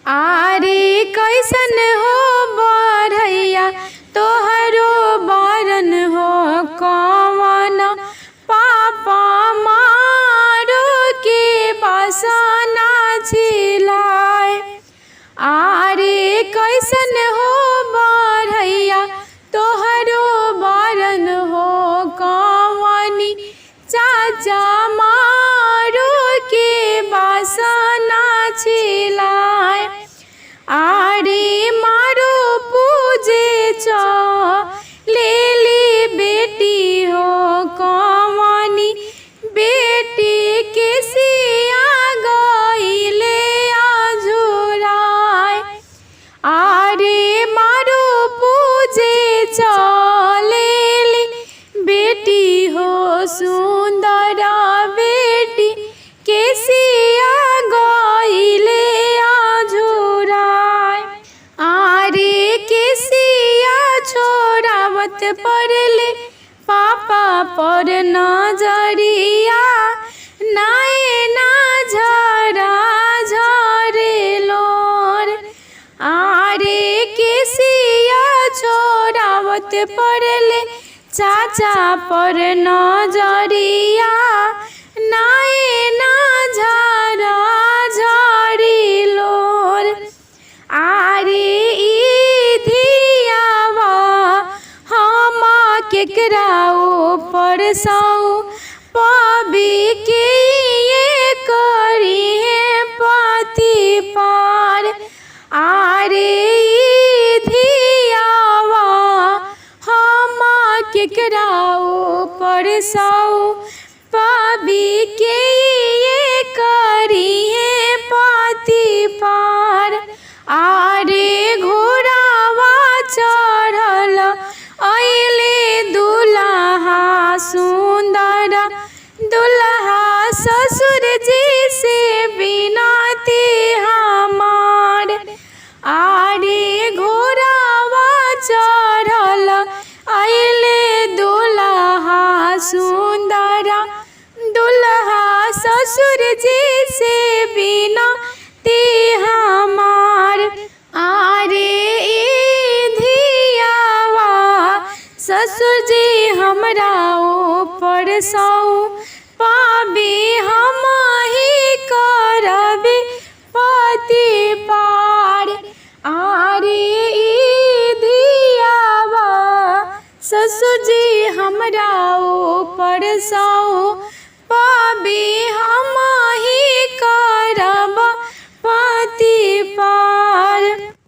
आरे कैसन हो बढ़ैया तोहरो बरन हो कवन पापा मारो के बसना छिलाए। आरे कैसन हो बढ़ैया तोहरो बरन हो कवनी चाचा मारो के बसना छिलाए। आरे मारो पूजे लेली बेटी हो कवनी बेटी के सिया गईले अझुराए। आरे मारो पूजे लेली बेटी हो सुंदर बेटी के सिया गईले अझुराए। आरे के सिया छोड़ावत पड़ले पापा पर नजरिया नाए ना झरा झरे लोर। आरे के सिया छोड़ावत पड़ले चाचा पर नजरिया नाए ना झरा झरी लोर। आरे ई धियावा हम केकराओ परसाऊ पबी के ये करी है पति पार। आरे ई धियावा हम केकराओ परसाऊ पबी के ये करी है पति पार। आरे घोड़ावा चढ़ल अइले दुल्हा सुंदर दुल्हा ससुर जी से बिनती हमार। आरे घोड़ावा चढ़ल अइले दुल्हा सुंदर दुल्हा ससुर जी से बिनती हमार। आरे ई धियावा ससुर जी हमरा ऊपर सऊ पाबी हम ही करबे पति पार। आरे ई धियावा ससुर जी हमरा ऊपर सऊ